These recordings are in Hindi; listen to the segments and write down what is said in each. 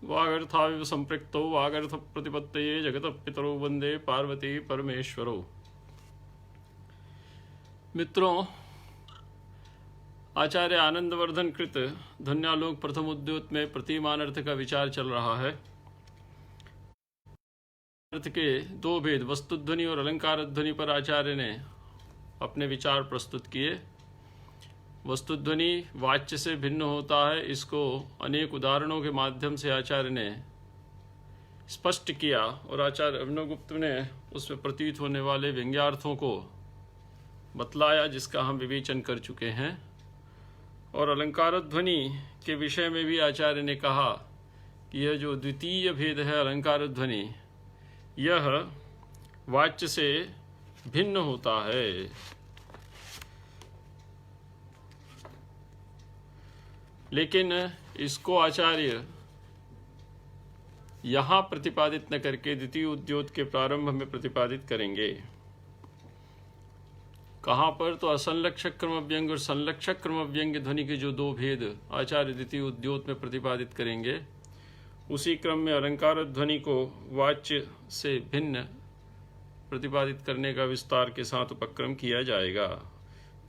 वागर्थाविव संपृक्तौ वागर्थ प्रतिपत्तये जगतः पितरौ वंदे पार्वती परमेश्वरौ। मित्रों, आचार्य आनंदवर्धन कृत धन्यालोक प्रथम उद्योत में प्रतिमानर्थ का विचार चल रहा है। अर्थ के दो भेद वस्तुध्वनि और अलंकार ध्वनि पर आचार्य ने अपने विचार प्रस्तुत किए। वस्तुध्वनि वाच्य से भिन्न होता है, इसको अनेक उदाहरणों के माध्यम से आचार्य ने स्पष्ट किया और आचार्य अभिनवगुप्त ने उसमें प्रतीत होने वाले व्यंग्यार्थों को बतलाया, जिसका हम विवेचन कर चुके हैं। और अलंकार ध्वनि के विषय में भी आचार्य ने कहा कि यह जो द्वितीय भेद है अलंकार ध्वनि, यह वाच्य से भिन्न होता है। लेकिन इसको आचार्य यहाँ प्रतिपादित न करके द्वितीय उद्योत के प्रारंभ में प्रतिपादित करेंगे। कहाँ पर? तो असंलक्षक क्रम व्यंग और संलक्षक क्रम व्यंग ध्वनि के जो दो भेद आचार्य द्वितीय उद्योत में प्रतिपादित करेंगे, उसी क्रम में अलंकार ध्वनि को वाच्य से भिन्न प्रतिपादित करने का विस्तार के साथ उपक्रम किया जाएगा।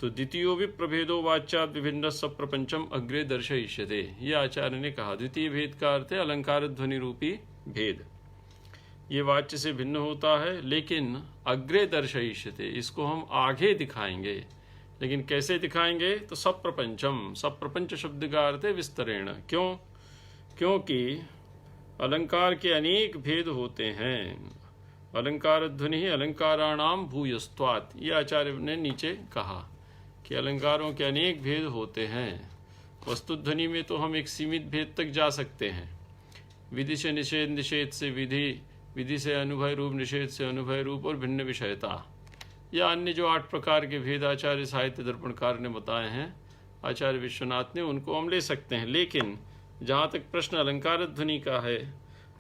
तो द्वितीयो भी प्रभेदो वाच्याद विभिन्न सप्रपंचम अग्रे दर्शयिष्यते, यह आचार्य ने कहा। द्वितीय भेद का अर्थ है अलंकार ध्वनि रूपी भेद। ये वाच्य से भिन्न होता है, लेकिन अग्रे दर्शयिष्यते, इसको हम आगे दिखाएंगे। लेकिन कैसे दिखाएंगे? तो सप्रपंचम, सप्रपंच शब्द का अर्थ है विस्तरेण। क्यों? क्योंकि अलंकार के अनेक भेद होते हैं। अलंकार ध्वनि अलंकाराणाम भूयस्त्वात्, ये आचार्य ने नीचे कहा कि अलंकारों के अनेक भेद होते हैं। वस्तुध्वनि में तो हम एक सीमित भेद तक जा सकते हैं। विधि से निषेध, निषेध से विधि, विधि से अनुभय रूप, निषेध से अनुभय रूप और भिन्न विषयता, या अन्य जो 8 प्रकार के भेद आचार्य साहित्य दर्पणकार ने बताए हैं, आचार्य विश्वनाथ ने, उनको हम ले सकते हैं। लेकिन जहाँ तक प्रश्न अलंकार ध्वनि का है,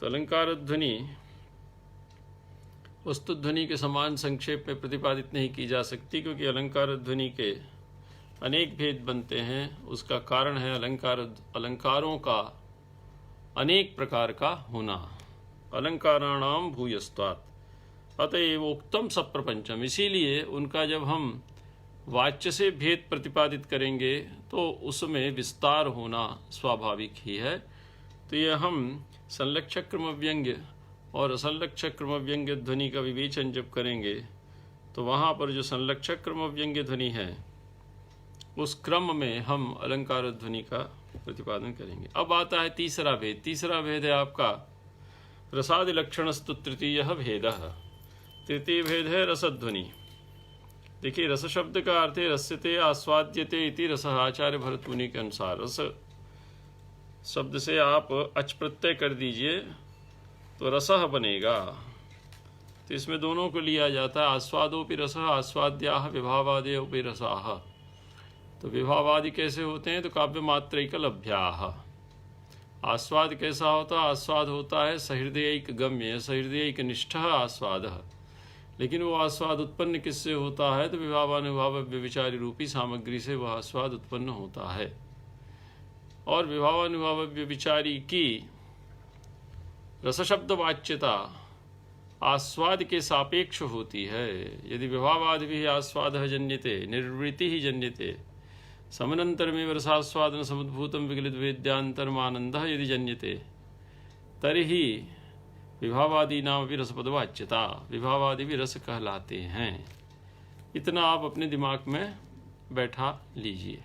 तो अलंकार ध्वनि वस्तुध्वनि के समान संक्षेप में प्रतिपादित नहीं की जा सकती, क्योंकि अलंकार ध्वनि के अनेक भेद बनते हैं। उसका कारण है अलंकारों का अनेक प्रकार का होना। अलंकाराणाम भूयस्त्वात् अतएव उक्तम सप्रपंचम, इसीलिए उनका जब हम वाच्य से भेद प्रतिपादित करेंगे तो उसमें विस्तार होना स्वाभाविक ही है। तो ये हम संलक्षक क्रम व्यंग्य और असंलक्षक क्रम व्यंग्य ध्वनि का विवेचन जब करेंगे, तो वहाँ पर जो संलक्षक क्रम व्यंग्य ध्वनि है, उस क्रम में हम अलंकार ध्वनि का प्रतिपादन करेंगे। अब आता है तीसरा भेद। तीसरा भेद है आपका रसादि लक्षणस्तु तृतीय भेद। तृतीय भेद है रसध्वनि। देखिए, रस शब्द का अर्थ है रस्यते आस्वाद्यते इति रस। आचार्य भरत मुनि के अनुसार रस शब्द से आप अच प्रत्यय कर दीजिए तो रसः बनेगा। तो इसमें दोनों को लिया जाता है, आस्वादोपि रसः, आस्वाद्याः विभावादयोपि रसाः। तो विभावादि कैसे होते हैं? तो काव्य मात्रैकलभ्याः। आस्वाद कैसा होता है? आस्वाद होता है सहृदयैक गम्य, सहृदयैक निष्ठः आस्वादः। लेकिन वो आस्वाद उत्पन्न किससे होता है? तो विभावानुभाव व्यभिचारी रूपी सामग्री से वह आस्वाद उत्पन्न होता है। और विभावानुभाव व्यभिचारी की रस शब्द वाच्यता आस्वाद के सापेक्ष होती है। यदि विभावादि भी आस्वाद जन्यते, निर्वृत्ति ही जन्यते, समनंतरमेव रसास्वादन समुद्भूतम विगलित वेद्यांतरमानंद यदि जन्यते, तर्हि विभावादि नाम भी रसपदवाच्यता, विभावादि भी रस कहलाते हैं। इतना आप अपने दिमाग में बैठा लीजिए।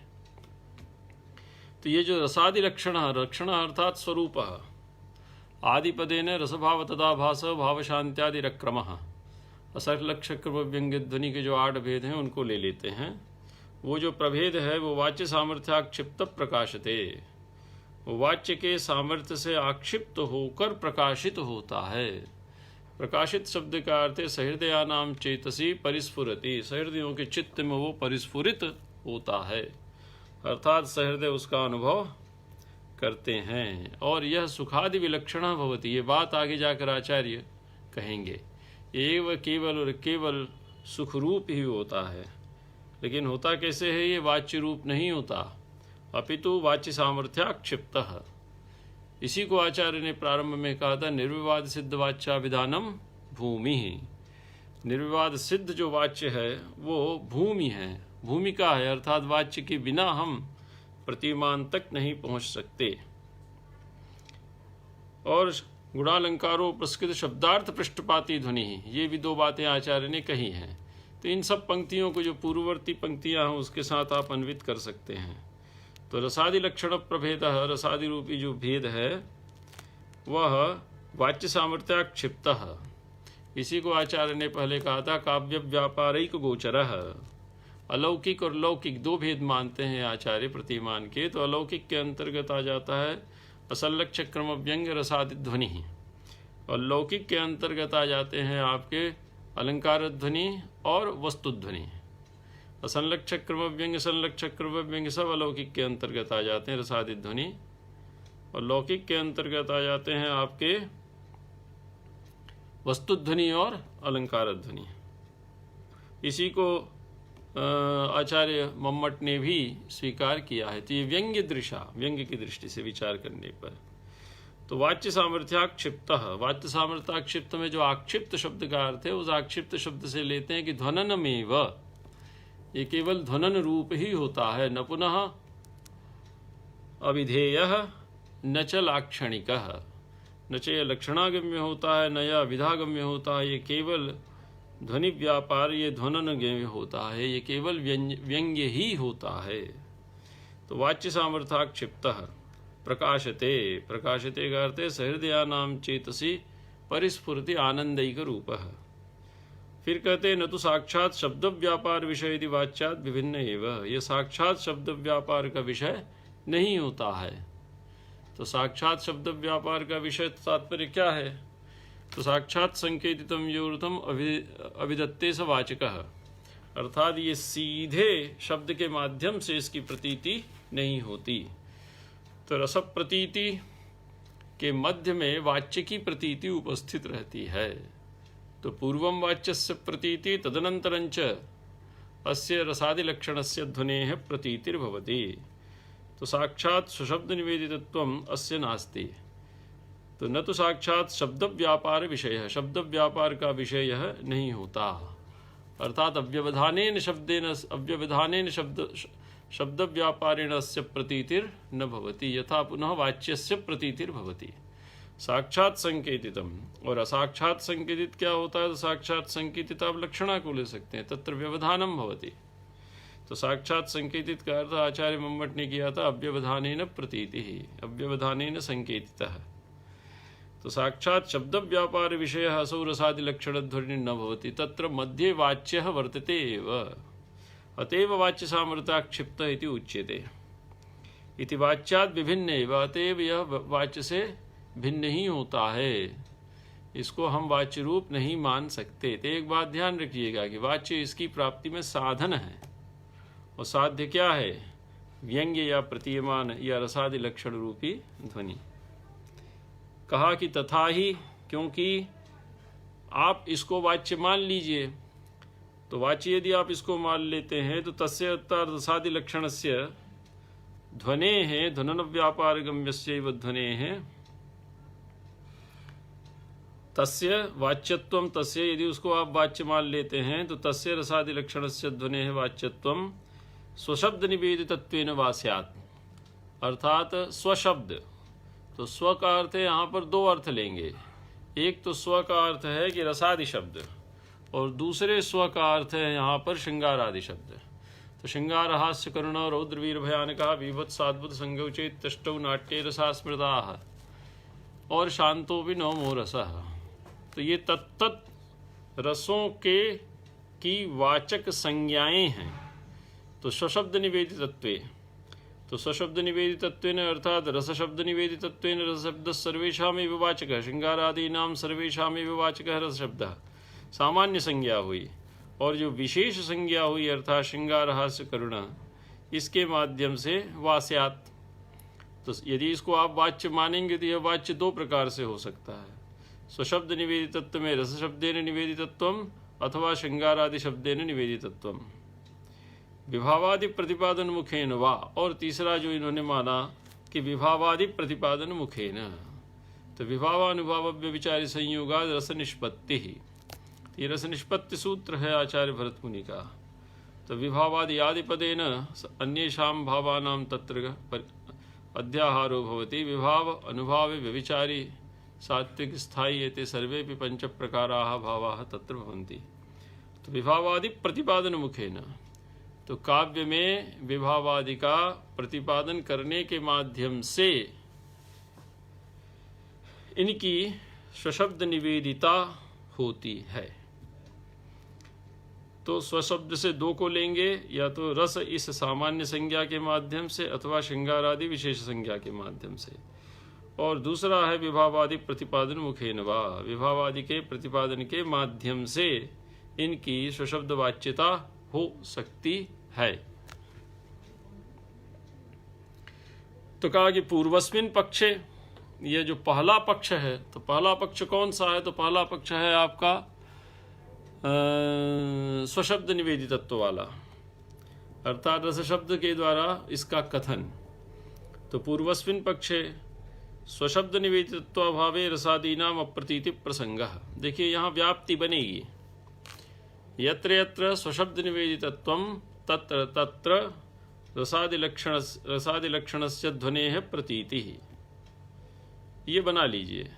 तो ये जो रसादि लक्षण अर्थात स्वरूप, आदिपदेन रसभाव तदा भास भाव शांत्यादि रक्रम, असंलक्षक क्रम व्यंग्य ध्वनि के जो 8 भेद हैं उनको ले लेते हैं। वो जो प्रभेद है वो वाच्य सामर्थ्याक्षिप्त प्रकाशते, वो वाच्य के सामर्थ्य से आक्षिप्त होकर प्रकाशित होता है। प्रकाशित शब्द का अर्थ है सहृदयानाम चेतसी परिस्फुरति, सहृदयों के चित्त में वो परिस्फुरित होता है, अर्थात सहृदय उसका अनुभव करते हैं। और यह सुखादि विलक्षणा भवति, ये बात आगे जाकर आचार्य कहेंगे। एव केवल और केवल सुख रूप ही होता है, लेकिन होता कैसे है? ये वाच्य रूप नहीं होता, अपितु वाच्य सामर्थ्याक्षिप्तः, इसी को आचार्य ने प्रारंभ में कहा था, निर्विवाद सिद्ध वाच्याभिधानम भूमि ही। निर्विवाद सिद्ध जो वाच्य है वो भूमि है, भूमिका है, अर्थात वाच्य के बिना हम प्रतिमान तक नहीं पहुंच सकते। और गुणालंकारो प्रस्कृत शब्दार्थ पृष्ठपाती ध्वनि, ये भी दो बातें आचार्य ने कही हैं। तो इन सब पंक्तियों को जो पूर्ववर्ती पंक्तियां हैं उसके साथ आप अन्वित कर सकते हैं। तो रसादि लक्षण प्रभेद, रसादि रूपी जो भेद है वह वाच्य सामर्थ्याक्षिप्त, इसी को आचार्य ने पहले कहा था काव्य व्यापारिक गोचर। अलौकिक और लौकिक दो भेद मानते हैं आचार्य प्रतिमान के। तो अलौकिक के अंतर्गत आ जाता है असल्लक्ष्य क्रम व्यंग्य रसादि ध्वनि, और लौकिक के अंतर्गत आ जाते हैं आपके अलंकार ध्वनि और वस्तु ध्वनि। असंलक्ष्य क्रम व्यंग्य, संलक्ष्य क्रम व्यंग्य सब अलौकिक के अंतर्गत आ जाते हैं रसादि ध्वनि, और लौकिक के अंतर्गत आ जाते हैं आपके वस्तु ध्वनि और अलंकार ध्वनि। इसी को आचार्य मम्मट ने भी स्वीकार किया है। तो ये व्यंग्य दृशा, व्यंग्य की दृष्टि से विचार करने पर तो वाच्य सामर्थ्याक्षिप्त, वाच्य सामर्थ्याक्षिप्त में जो आक्षिप्त शब्द का अर्थ है उस आक्षिप्त शब्द से लेते हैं कि ध्वननमेव, ये केवल ध्वनन रूप ही होता है, न पुनः अविधेयः न च लाक्षणिकः, न च लक्षणागम्य होता है न यह विधागम्य होता है। ये केवल ध्वनि व्यापार, ये ध्वननगम्य होता है, ये केवल व्यंग्य ही होता है। तो वाच्य सामर्थ्याक्षिप्तः प्रकाशते, प्रकाशते का अर्थ है सहृदयानां चेतसि परिस्फुरति आनंदैक रूपः। फिर कहते हैं न तो साक्षात शब्द व्यापार विषय यदि वाच्यात विभिन्न एवं, ये साक्षात शब्द व्यापार का विषय नहीं होता है। तो साक्षात शब्द व्यापार का विषय तात्पर्य क्या है? तो साक्षात संकेतितम योर्थम अभिदत्ते स वाचकः, अर्थात ये सीधे शब्द के माध्यम से इसकी प्रतीति नहीं होती। तो रस प्रतीति के मध्य में वाच्य की प्रतीति उपस्थित रहती है। तो पूर्वम वाच्यस्य प्रतीति तदनंतरंच अस्य रसादिलक्षणस्य ध्वनेः प्रतीतिर्भवति। तो साक्षात सुशब्द निवेदितत्वम् अस्य नास्ति। तो न तो साक्षात शब्द व्यापार विषय, शब्द व्यापार का विषय यह नहीं होता, अर्थात अव्यवधानेन शब्देन, अव्यवधानेन शब्द व्यापारेण अस्य प्रतीतिर न भवति, यथा पुनः वाच्यस्य प्रतीतिर भवति। साक्षात संकेतितम और असाक्षात संकेतित क्या होता है? तो साक्षात संकेतित आप लक्षणा को ले सकते हैं, तत्र व्यवधानम भवति। तो साक्षात संकेतित का अर्थ आचार्य मम्मट ने किया था अव्यवधानेन प्रतीति ही, अव्यवधानेन संकेतितः। तो साक्षात शब्द व्यापार विषय असौ रसादि लक्षण ध्वनि न भवति, तत्र मध्ये वाच्यः वर्तते एव, अतएव वाच्य सामर्थ्याक्षिप्त इति उच्यते। इति वाच्यात् विभिन्न एव, अतएव यह वाच्य से भिन्न ही होता है, इसको हम वाच्य रूप नहीं मान सकते। तो एक बात ध्यान रखिएगा कि वाच्य इसकी प्राप्ति में साधन है, और साध्य क्या है? व्यंग्य या प्रतीयमान या रसादि लक्षण रूपी ध्वनि। कहा कि तथा ही, क्योंकि आप इसको वाच्य मान लीजिए, तो वाच्य यदि आप इसको मान लेते हैं तो तस्य रसादि लक्षणस्य ध्वनेः ध्वनन व्यापार गम्यस्यैव ध्वनेः तस्य वाच्यत्वम, तस्य यदि उसको आप वाच्य मान लेते हैं तो तस्य रसादि लक्षणस्य ध्वनेः वाच्यत्वम स्वशब्द निवेदितत्वेन वा स्यात्, अर्थात स्वशब्द। तो स्व का अर्थ है, यहाँ पर दो अर्थ लेंगे। एक तो स्व का अर्थ है कि रसादि शब्द, और दूसरे स्व का अर्थ है यहाँ पर श्रृंगार आदि शब्द। तो श्रृंगार हास्य करुण रौद्र वीर भयानका बीभत्साद्भुत संगौचेत तष्टौ नाट्ये रसा स्मृताः और शांतो भी नवमो रसः। तो ये तत्त रसों के की वाचक संज्ञाएं हैं। तो स्वशब्द निवेदितत्वे, तो स्वशब्द निवेदितत्वेन अर्थात रसशब्द निवेदितत्वेन रसशब्द सर्वेषामेव वाचकः, श्रृंगारादीनां सर्वेषामेव वाचकः रसशब्दः सामान्य संज्ञा हुई, और जो विशेष संज्ञा हुई अर्थात श्रृंगार हास्य करुण, इसके माध्यम से वास्यात्। तो यदि इसको आप वाच्य मानेंगे तो यह वाच्य दो प्रकार से हो सकता है। स्वशब्द निवेदितत्व में रसशब्देन निवेदितत्वम अथवा श्रृंगारादि शब्देन निवेदितत्वम, विभावादि प्रतिपादन मुखेन वा, और तीसरा जो इन्होंने माना कि विभावादि प्रतिपादन मुखेन, तो विभावानुभाव व्यभिचारी संयोगाद रस निष्पत्ति ही, ये रस निष्पत्ति सूत्र है आचार्य भरत मुनि का। तो विभावादि आदि पदेन अन्येषां भावानां तत्र अध्याहारो भवति। विभाव अनुभाव व्यभिचारी सात्विक स्थायी एते सर्वेपि पंच प्रकाराः भावाः तत्र भवन्ति। तो विभावादि प्रतिपादन मुखेन, तो काव्य में विभावादि का प्रतिपादन करने के माध्यम से इनकी स्वशब्द निवेदिता होती है। तो स्वशब्द से दो को लेंगे, या तो रस इस सामान्य संज्ञा के माध्यम से अथवा श्रृंगार आदि विशेष संज्ञा के माध्यम से, और दूसरा है विभावादि प्रतिपादन मुखेन वा, विभावादि के प्रतिपादन के माध्यम से इनकी स्वशब्द वाच्यता हो सकती है। तो कहा कि पूर्वस्मिन पक्षे, यह जो पहला पक्ष है, तो पहला पक्ष कौन सा है? तो पहला पक्ष है आपका स्वशब्द निवेदितत्व वाला, अर्थात रस शब्द के द्वारा इसका कथन। तो पूर्वस्मिन पक्षे स्वशब्द निवेदितत्वाभावे रसादीनाम अप्रतीति प्रसंगः। देखिए यहाँ व्याप्ति बनेगी, यत्र यत्र स्वशब्द निवेदितत्वं तत्र तत्र रसादिलक्षणस्य ध्वनेः प्रतीतिः, ये बना लीजिए।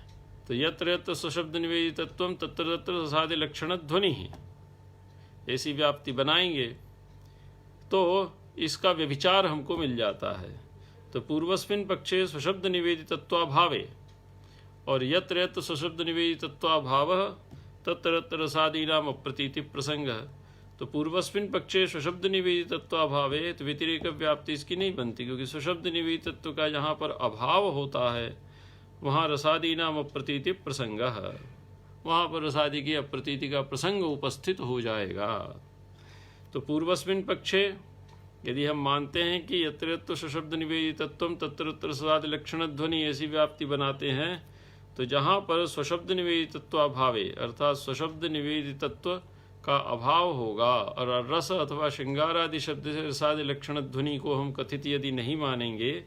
तो यत्र यत्र स्वशब्द निवेदितत्वं तत्र तत्र रसादिलक्षण ध्वनि, ऐसी व्याप्ति बनाएंगे तो इसका व्यभिचार हमको मिल जाता है। तो पूर्वस्मिन पक्षे स्वशब्द निवेदितत्वाभावे, और यत्र यत्र स्वशब्द निवेदितत्वाभावः तत्र तत्र रसादीनाम अप्रतीति प्रसंगः। तो पूर्वस्मिन पक्षे स्वशब्द निवेदितत्वाभावे, तो व्यतिरेक व्याप्ति इसकी नहीं बनती, क्योंकि स्वशब्द निवेदितत्व का जहाँ पर अभाव होता है वहाँ रसादीनाम अप्रतीति प्रसंगः, वहाँ पर रसादि की अप्रतीति का प्रसंग उपस्थित हो जाएगा। तो पूर्वस्मिन पक्षे यदि हम मानते हैं कि यत्र यत्र स्वशब्द निवेदितत्वं तत्र तत्र रसादि लक्षण ध्वनि, ऐसी व्याप्ति बनाते हैं, तो जहाँ पर स्वशब्द निवेदितत्वाभावे अर्थात स्वशब्द निवेदितत्व का अभाव होगा और रस अथवा श्रृंगार आदि शब्द से रसादि लक्षण ध्वनि को हम कथित यदि नहीं मानेंगे,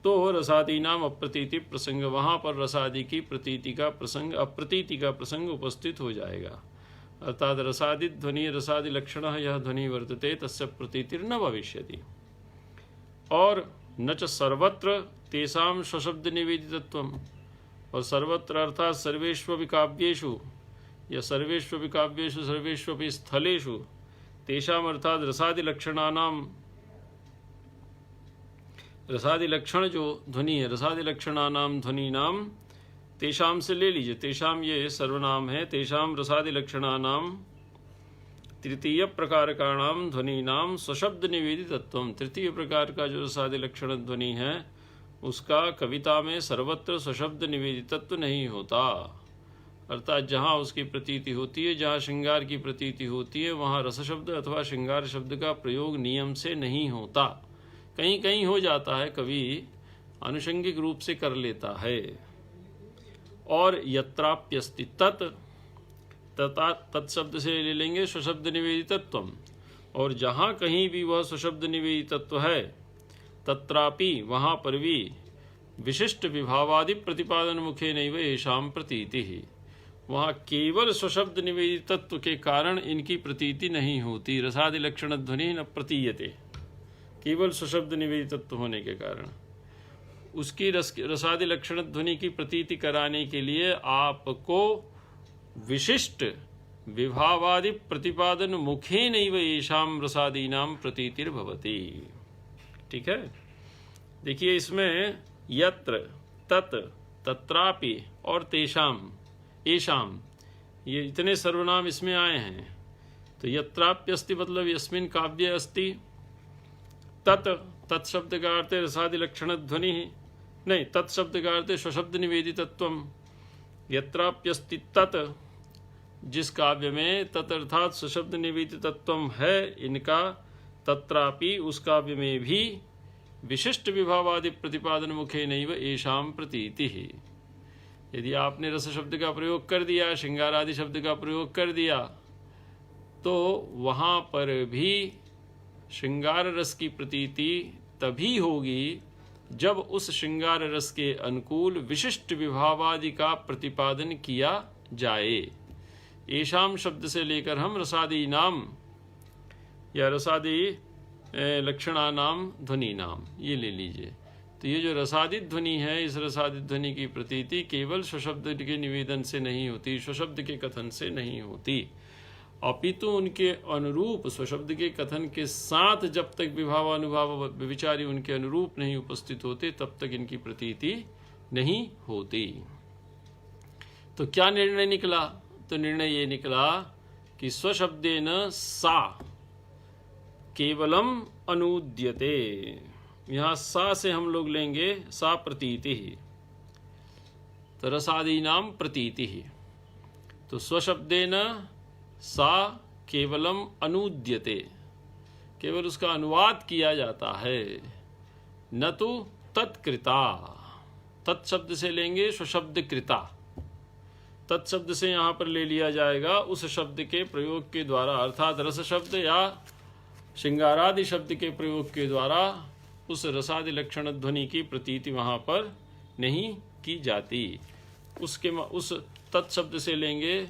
तो रसादीनाम अप्रतीति प्रसंग, वहाँ पर रसादि की प्रतीति का प्रसंग, अप्रतीति का प्रसंग उपस्थित हो जाएगा। अर्थात रसादि ध्वनि रसादि लक्षणः यह ध्वनि वर्तते तस्य प्रतीतिर्न भविष्यति। और न च सर्वत्र तेषां स्वशब्द निवेदितत्वम्, और सर्वत्र अर्थात सर्वेष्वपि काव्येषु या सर्वेष्वपि काव्येषु सर्वेष्वपि स्थलेषु तेषाम् अर्थात रसादि लक्षणानाम, रसादि लक्षण जो ध्वनि है, रसादि लक्षणानाम ध्वनि नाम, तेषाम से ले लीजिए, तेषाम ये सर्वनाम है, तेषाम रसादि लक्षणानाम तृतीय प्रकारकाणाम ध्वनि नाम स्वशब्द निवेदितत्वम। तृतीय प्रकार का जो रसादि लक्षण ध्वनि है उसका कविता में सर्वत्र स्वशब्द निवेदितत्व नहीं होता। अर्थात जहाँ उसकी प्रतीति होती है, जहाँ श्रृंगार की प्रतीति होती है, वहाँ रस शब्द अथवा श्रृंगार शब्द का प्रयोग नियम से नहीं होता। कहीं कहीं हो जाता है, कभी आनुषंगिक रूप से कर लेता है। और यत्राप्यस्ति तत्, तथा तत्शब्द से ले लेंगे स्वशब्द निवेदितत्वम, और जहाँ कहीं भी वह स्वशब्द निवेदितत्व है, तत्रापि वहाँ पर भी विशिष्ट विभावादि प्रतिपादन मुखे नैव येषां प्रतीति ही, वहाँ केवल स्वशब्द निवेदितत्व के कारण इनकी प्रतीति नहीं होती। रसादि लक्षण ध्वनि न प्रतीयते, केवल स्वशब्द निवेदितत्व होने के कारण उसकी रसादि लक्षण ध्वनि की प्रतीति कराने के लिए आपको विशिष्ट विभावादि प्रतिपादन मुखे नैव येषां रसादीनां प्रतीतिर्भवति। ठीक है, देखिए इसमें यत्र, तत्, तत्रापि और तेषाम, येषाम, ये इतने सर्वनाम इसमें आए हैं। तो यत्राप्यस्ति मतलब यस्मिन् काव्ये अस्ति, तत्, तत्शब्द का अर्थ रसादि लक्षण ध्वनि, नहीं, तत्शब्द का अर्थ स्वशब्द निवेदितत्वम। यत्राप्यस्ति तत्, जिस काव्य में तत् अर्थात स्वशब्द निवेदितत्वम है इनका, तत्रापि उस काव्य में भी विशिष्ट विभावादि प्रतिपादन मुखे नैव येषां प्रतीति ही। यदि आपने रस शब्द का प्रयोग कर दिया, श्रृंगार आदि शब्द का प्रयोग कर दिया, तो वहाँ पर भी श्रृंगार रस की प्रतीति तभी होगी जब उस श्रृंगार रस के अनुकूल विशिष्ट विभावादि का प्रतिपादन किया जाए। येषाम शब्द से लेकर हम रसादि नाम या रसादि लक्षणा नाम ध्वनि नाम ये ले लीजिए। तो ये जो रसादित ध्वनि है, इस रसादित ध्वनि की प्रतीति केवल स्वशब्द के निवेदन से नहीं होती, स्वशब्द के कथन से नहीं होती, अपितु उनके अनुरूप स्वशब्द के कथन के साथ जब तक विभावानुभाव विचारी उनके अनुरूप नहीं उपस्थित होते तब तक इनकी प्रतीति नहीं होती। तो क्या निर्णय निकला? तो निर्णय ये निकला कि स्वशब्देन सा केवलम अनुद्यते। यहाँ सा से हम लोग लेंगे सा प्रतीति ही, तो रसादी नाम प्रतीति ही। तो स्वशब्देन सा केवलम अनुद्यते, केवल उसका अनुवाद किया जाता है, न तो तत्कृता। तत्शब्द से लेंगे स्वशब्द कृता, तत्शब्द से यहाँ पर ले लिया जाएगा उस शब्द के प्रयोग के द्वारा, अर्थात रस शब्द या श्रृंगारादि शब्द के प्रयोग के द्वारा उस रसादि लक्षण ध्वनि की प्रतीति वहाँ पर नहीं की जाती। उस तत्शब्द से लेंगे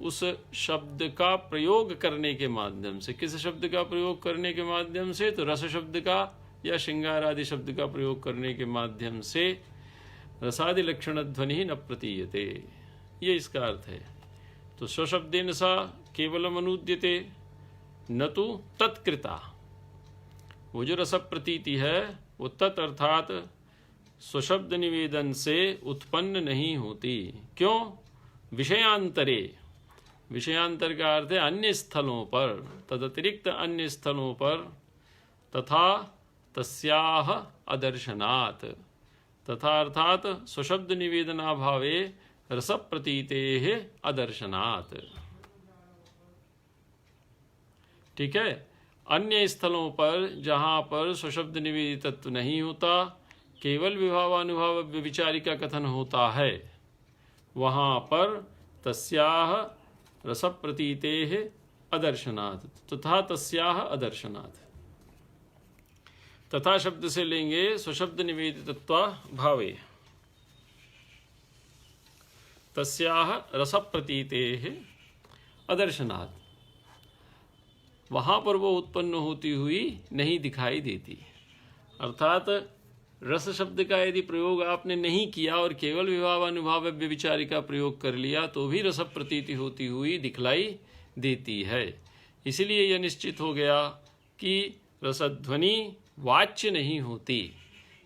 उस शब्द का प्रयोग करने के माध्यम से। किस शब्द का प्रयोग करने के माध्यम से? तो रस शब्द का या श्रृंगार आदि शब्द का प्रयोग करने के माध्यम से रसादि लक्षण ध्वनि न प्रतीयते, ये इसका अर्थ है। तो स्वशब्देन सा केवलम अनुद्यते न तो तत्कृता। वो जो रस प्रतीति है वो तत् अर्थात स्वशब्द निवेदन से उत्पन्न नहीं होती। क्यों? विषयांतरे, विषयांतर का अर्थ है अन्य स्थलों पर, तदतिरिक्त अन्य स्थलों पर, तथा तस्याह अदर्शनात्, तथा अर्थात स्वशब्द निवेदनाभावे रस प्रतीतेः अदर्शनात्। ठीक है, अन्य स्थलों पर जहाँ पर स्वशब्द निवेदित तत्व नहीं होता, केवल विभावानुभाव व्यभिचारी का कथन होता है, वहाँ पर तस्याह रस प्रतीतेः अदर्शनात्, तथा तस्याह अदर्शनात्। तथा शब्द से लेंगे स्वशब्द निवेदितत्वा भावे, तस्याह रस प्रतीतेः अदर्शनात्। वहाँ पर वो उत्पन्न होती हुई नहीं दिखाई देती। अर्थात रस शब्द का यदि प्रयोग आपने नहीं किया और केवल विभावानुभाव व्यभिचारी का प्रयोग कर लिया तो भी रस प्रतीति होती हुई दिखलाई देती है। इसलिए यह निश्चित हो गया कि रसध्वनि वाच्य नहीं होती।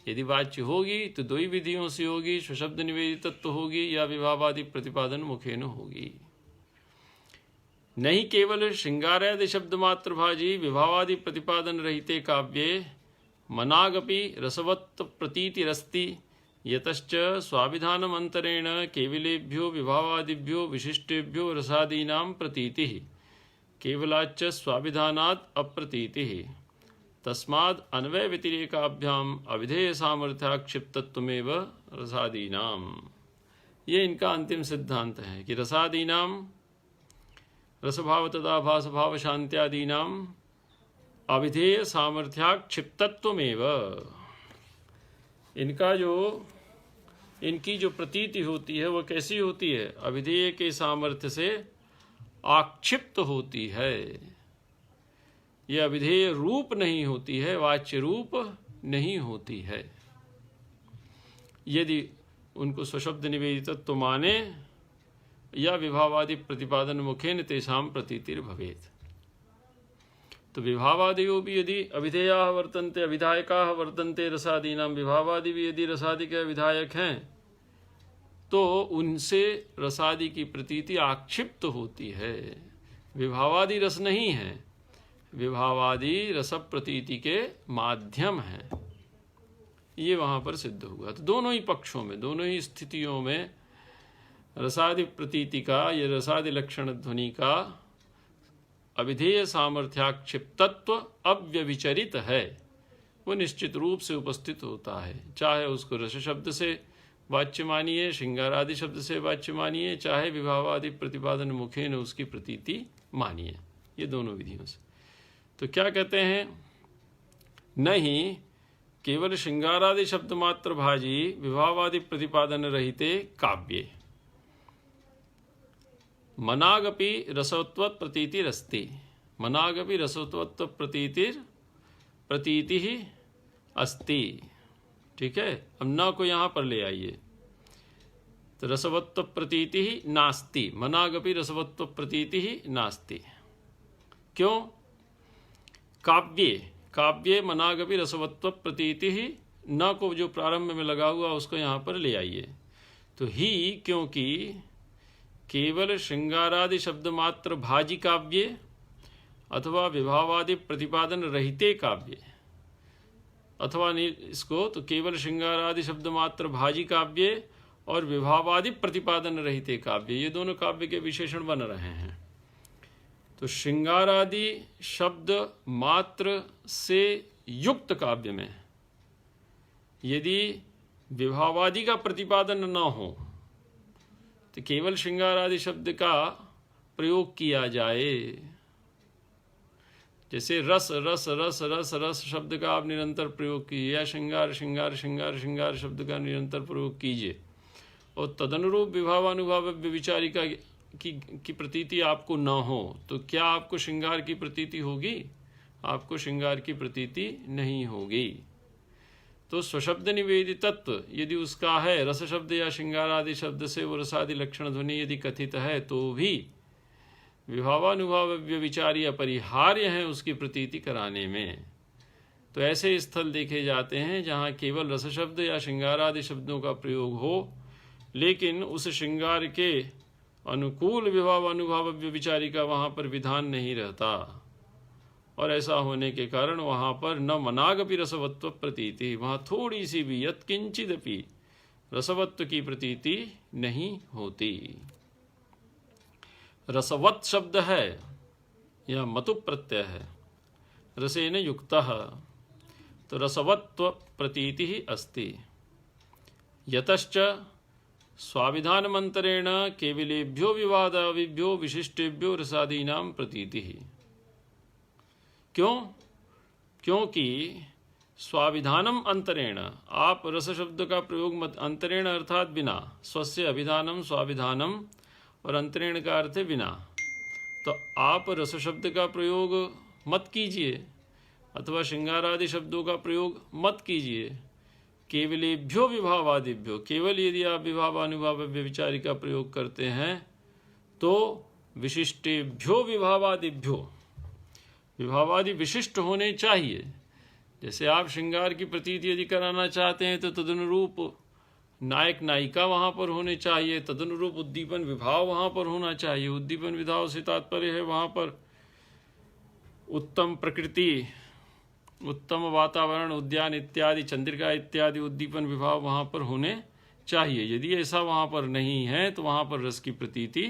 यदि वाच्य होगी तो दो ही विधियों से होगी, स्वशब्द निवेदित तत्व होगी या विभावादि प्रतिपादन मुखेन होगी। नहीं केवल श्रृंगारादि शब्द मात्र भाजी विभावादि प्रतिपादन रहिते काव्ये मनागपि रसवत् प्रतीतिरस्ति, यतश्च स्वाभिधानम् अंतरेण केवलेभ्यो विभावादिभ्यो विशिष्टेभ्यो रसादीनां प्रतीतिः, केवलाच्च स्वाभिधानात् अप्रतीतिः। तस्माद् अन्वय व्यतिरेकाभ्याम अविधेय सामर्थ्याक्षिप्तत्वमेव रसादीनाम। ये इनका अंतिम सिद्धांत है कि रसादीनाम रसभाव तदा भास भाव शांत्यादीनाम अविधेय सामर्थ्याक्षिप्तत्वमेव। इनकी जो प्रतीति होती है वो कैसी होती है? अविधेय के सामर्थ्य से आक्षिप्त होती है। ये अविधेय रूप नहीं होती है, वाच्य रूप नहीं होती है। यदि उनको स्वशब्द निवेदितत्व माने या विभावादि प्रतिपादन मुखेन तेषां प्रतीतिर भवेत्। तो विभावादियो भी यदि अविधेयाः वर्तन्ते, अविधायकाः वर्तन्ते रसादीनां, विभावादि भी यदि रसादि के विधायक हैं तो उनसे रसादि की प्रतीति आक्षिप्त होती है। विभावादि रस नहीं है, विभावादि रस प्रतीति के माध्यम है। ये वहाँ पर सिद्ध हुआ। तो दोनों ही पक्षों में, दोनों ही स्थितियों में रसादि प्रतीति का, ये रसादि लक्षण ध्वनि का अविधेय सामर्थ्याक्षिप्तत्व अव्यभिचरित है, वो निश्चित रूप से उपस्थित होता है। चाहे उसको रस शब्द से वाच्य मानिए, श्रृंगारादि शब्द से वाच्य मानिए, चाहे विभावादि प्रतिपादन मुखेन उसकी प्रतीति मानिए, ये दोनों विधियों से। तो क्या कहते हैं? नहीं केवल श्रृंगारादि शब्द मात्र भाजी विभावादि प्रतिपादन रहिते काव्ये मनागपि रसवत्व प्रतीतिरस्ति। मनागपि रसवत्व प्रतीति ही अस्ति। ठीक है, अब न को यहाँ पर ले आइए, तो रसवत्व प्रतीति ही नास्ति। मनागपि रसवत्व प्रतीति ही नास्ति। क्यों? काव्ये मनागपि रसवत्व प्रतीति ही, न को जो प्रारंभ में लगा हुआ उसको यहाँ पर ले आइए। तो ही क्योंकि केवल श्रृंगारादि शब्द मात्र भाजी काव्ये अथवा विभावादि प्रतिपादन रहिते काव्ये, अथवा इसको तो केवल श्रृंगारादि शब्द मात्र भाजी काव्ये और विभावादि प्रतिपादन रहिते काव्य, ये दोनों काव्य के विशेषण बन रहे हैं। तो श्रृंगारादि शब्द मात्र से युक्त काव्य में यदि विभावादि का प्रतिपादन न हो तो केवल श्रृंगारादि शब्द का प्रयोग किया जाए। जैसे रस रस रस रस रस शब्द का आप निरंतर प्रयोग कीजिए, या श्रृंगार श्रृंगार श्रृंगार श्रृंगार शब्द का निरंतर प्रयोग कीजिए, और तदनुरूप विभावानुभाव व्यभिचारिका की प्रतीति आपको न हो, तो क्या आपको श्रृंगार की प्रतीति होगी? आपको श्रृंगार की प्रतीति नहीं होगी। तो स्वशब्द निवेदित तत्व यदि उसका है, रस शब्द या श्रृंगार आदि शब्द से वो रसादि लक्षण ध्वनि यदि कथित है, तो भी विभावानुभाव व्यभिचारी अपरिहार्य है उसकी प्रतीति कराने में। तो ऐसे स्थल देखे जाते हैं जहाँ केवल रस शब्द या श्रृंगार आदि शब्दों का प्रयोग हो, लेकिन उस श्रृंगार के अनुकूल विभावानुभाव व्यभिचारी का वहाँ पर विधान नहीं रहता, और ऐसा होने के कारण वहाँ पर न मनागपि रसवत्व प्रतीति, वहाँ थोड़ी सी भी यत्किंचिदपि रसवत्व की प्रतीति नहीं होती। रसवत् शब्द है या मतु प्रत्यय है, रसेन युक्तः, तो रसवत्व प्रतीति ही अस्ति। यतश्च स्वाभिधानमंतरेण केवलेभ्यो विवादाविभ्यो विशिष्टेभ्यो रसादीनां प्रतीति ही। क्यों? क्योंकि स्वाभिधानम अंतरेण, आप रस शब्द का प्रयोग मत, अंतरेण अर्थात बिना, स्वस्य अभिधानम स्वाभिधानम और अंतरेण का अर्थ है बिना, तो आप रस शब्द का प्रयोग मत कीजिए अथवा श्रृंगार आदि शब्दों का प्रयोग मत कीजिए। केवलेभ्यो विभावादिभ्यो, केवल यदि आप विभावानुभाव व्यभिचारी का प्रयोग करते हैं तो विशिष्टेभ्यो विभावादिभ्यो, विभावादि विशिष्ट होने चाहिए। जैसे आप श्रृंगार की प्रतीति यदि कराना चाहते हैं तो तदनुरूप नायक नायिका वहाँ पर होने चाहिए, तदनुरूप उद्दीपन विभाव वहाँ पर होना चाहिए। उद्दीपन विभाव से तात्पर्य है वहाँ पर उत्तम प्रकृति, उत्तम वातावरण, उद्यान इत्यादि, चंद्रिका इत्यादि उद्दीपन विभाव वहाँ पर होने चाहिए। यदि ऐसा वहाँ पर नहीं है तो वहाँ पर रस की प्रतीति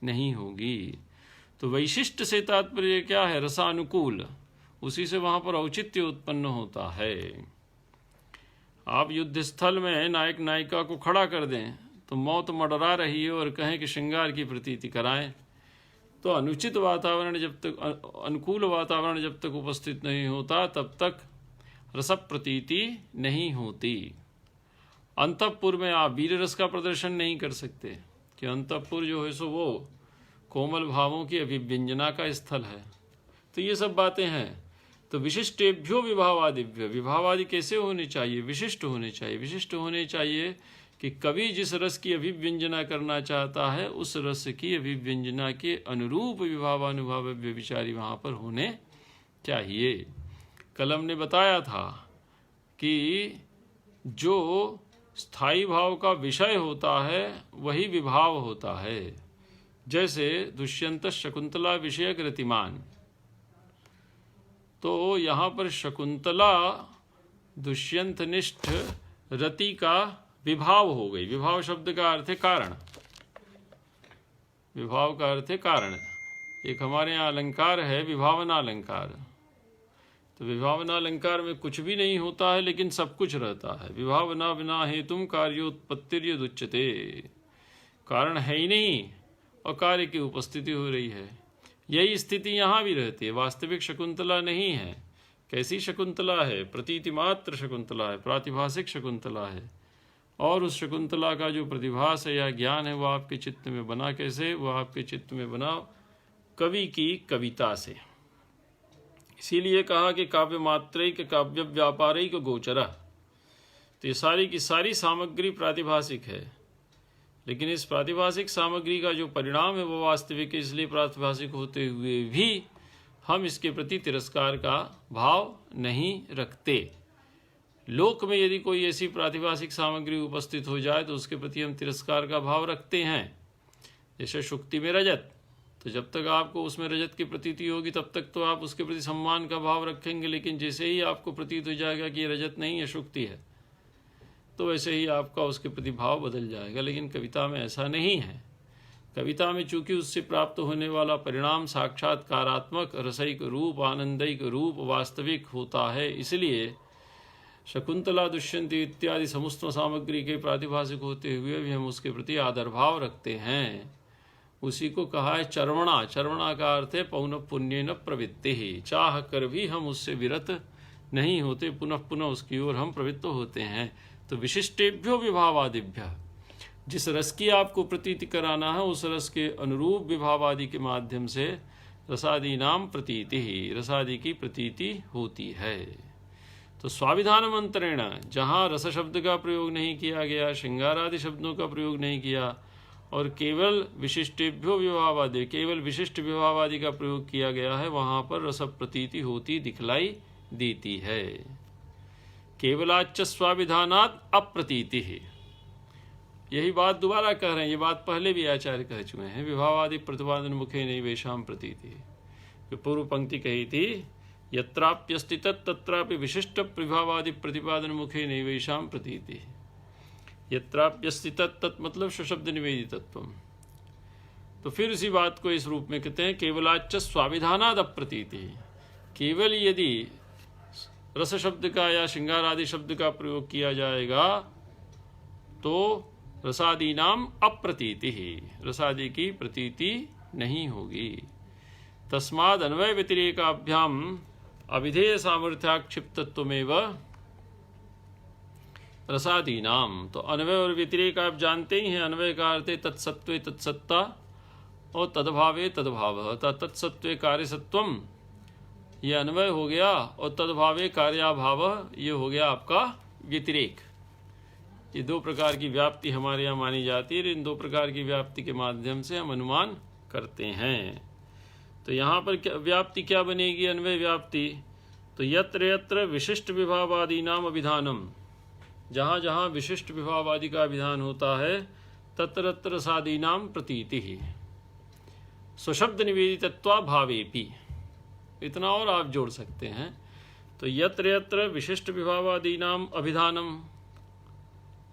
नहीं होगी। तो वैशिष्ट से तात्पर्य क्या है? रसानुकूल, उसी से वहाँ पर औचित्य उत्पन्न होता है। आप युद्ध स्थल में नायक नायिका को खड़ा कर दें तो मौत मडरा रही है और कहें कि श्रृंगार की प्रतीति कराएं, तो अनुचित वातावरण जब तक, अनुकूल वातावरण जब तक उपस्थित नहीं होता तब तक रस प्रतीति नहीं होती। अंतःपुर में आप वीर रस का प्रदर्शन नहीं कर सकते कि अंतःपुर जो है सो वो कोमल भावों की अभिव्यंजना का स्थल है। तो ये सब बातें हैं। तो विशिष्टेभ्यो विभावादिभ्यो, विभावादि कैसे होने चाहिए? विशिष्ट होने चाहिए। विशिष्ट होने चाहिए कि कवि जिस रस की अभिव्यंजना करना चाहता है उस रस की अभिव्यंजना के अनुरूप विभावानुभाव व्यभिचारी वहाँ पर होने चाहिए। कल हमने बताया था कि जो स्थायी भाव का विषय होता है वही विभाव होता है। जैसे दुष्यंत शकुंतला विषयक रतिमान, तो यहाँ पर शकुंतला दुष्यंतनिष्ठ रति का विभाव हो गई। विभाव शब्द का अर्थ है कारण, विभाव का अर्थ है कारण। एक हमारे यहाँ अलंकार है विभावना अलंकार। तो विभावना अलंकार में कुछ भी नहीं होता है लेकिन सब कुछ रहता है। विभावना बिना हेतुम कार्योत्पत्तिर्यदुच्यते, कारण है ही नहीं और कार्य की उपस्थिति हो रही है। यही स्थिति यहाँ भी रहती है। वास्तविक शकुंतला नहीं है कैसी शकुंतला है? प्रतीति मात्र शकुंतला है, प्रातिभासिक शकुंतला है। और उस शकुंतला का जो प्रतिभास है या ज्ञान है वो आपके चित्त में बना कैसे? वो आपके चित्त में बना कवि की कविता से। इसीलिए कहा कि काव्य मात्रैक काव्य व्यापारिक गोचरा। तो ये सारी की सारी सामग्री प्रातिभासिक है, लेकिन इस प्रातिभासिक सामग्री का जो परिणाम है वो वास्तविक है। इसलिए प्रातिभासिक होते हुए भी हम इसके प्रति तिरस्कार का भाव नहीं रखते। लोक में यदि कोई ऐसी प्रातिभासिक सामग्री उपस्थित हो जाए तो उसके प्रति हम तिरस्कार का भाव रखते हैं। जैसे शुक्ति में रजत, तो जब तक आपको उसमें रजत की प्रतीति होगी तब तक तो आप उसके प्रति सम्मान का भाव रखेंगे, लेकिन जैसे ही आपको प्रतीत हो जाएगा कि ये रजत नहीं है शुक्ति है, तो वैसे ही आपका उसके प्रति भाव बदल जाएगा। लेकिन कविता में ऐसा नहीं है। कविता में चूंकि उससे प्राप्त होने वाला परिणाम साक्षात्कारात्मक रसिक रूप आनंदिक रूप वास्तविक होता है, इसलिए शकुंतला दुष्यंती इत्यादि समस्त सामग्री के प्रातिभासिक होते हुए भी हम उसके प्रति आदर भाव रखते हैं। उसी को कहा है चर्वणा। चर्वणा का अर्थ है पौन पुण्य न प्रवृत्ति ही, चाह कर भी हम उससे विरत नहीं होते, पुनः पुनः उसकी ओर हम प्रवृत्त होते हैं। तो विशिष्टेभ्यो विभावादिभ्य, जिस रस की आपको प्रतीति कराना है उस रस के अनुरूप विभावादि के माध्यम से रसादि नाम प्रतीति ही, रसादि की प्रतीति होती है। तो स्वाभिधान मंत्रेण जहाँ रस शब्द का प्रयोग नहीं किया गया, श्रृंगार आदि शब्दों का प्रयोग नहीं किया और केवल विशिष्टेभ्यो विभावादि, केवल विशिष्ट विभावादि का प्रयोग किया गया है, वहाँ पर रस प्रतीति होती दिखलाई देती है। केवलाच्च स्वाभिधानात् अप्रतीति है। यही बात दोबारा कह रहे हैं, ये बात पहले भी आचार्य कह चुके हैं। विभावादि प्रतिपादन मुखे नैवेशाम प्रतीति, जो पूर्व पंक्ति कही थी, यत्राप्यस्ति तत्रापि विशिष्ट विभावादि प्रतिपादन मुखे नैवेशाम प्रतीति। यत्राप्यस्ति तत् मतलब शब्द निवेदितत्वम्। तो फिर इसी बात को इस रूप में कहते हैं केवलाच्च स्वाभिधानाद अप्रतीति। केवल यदि रस शब्द का या श्रृंगार आदि शब्द का प्रयोग किया जाएगा तो रसादि नाम अप्रतीति ही, रसादि की प्रतीति नहीं होगी। तस्माद अन्वय व्यतिरेकाभ्याम अविधेय सामर्थ्याक्षिप्तत्वमेव रसादि नाम। तो अन्वय और व्यतिरेक आप जानते ही हैं। अन्वय का अर्थ है तत्सत्वे तत्सत्ता और तद्भावे तद्भाव। तत्सत्वे कार्यसत्वम ये अन्वय हो गया और तद्भावे कार्याभाव ये हो गया आपका व्यतिरेक। ये दो प्रकार की व्याप्ति हमारे यहाँ मानी जाती है। इन दो प्रकार की व्याप्ति के माध्यम से हम अनुमान करते हैं। तो यहाँ पर व्याप्ति क्या बनेगी? अन्वय व्याप्ति। तो यत्र यत्र विशिष्ट विभावादि नाम अभिधानम, जहाँ जहाँ विशिष्ट विभावादि का विधान होता है, तत्र तत्र रसादि नाम प्रतीति ही स्वशब्द निवेदितत्वा भावेपि। इतना और आप जोड़ सकते हैं। तो यत्र यत्र विशिष्ट विभावादि नाम अभिधानम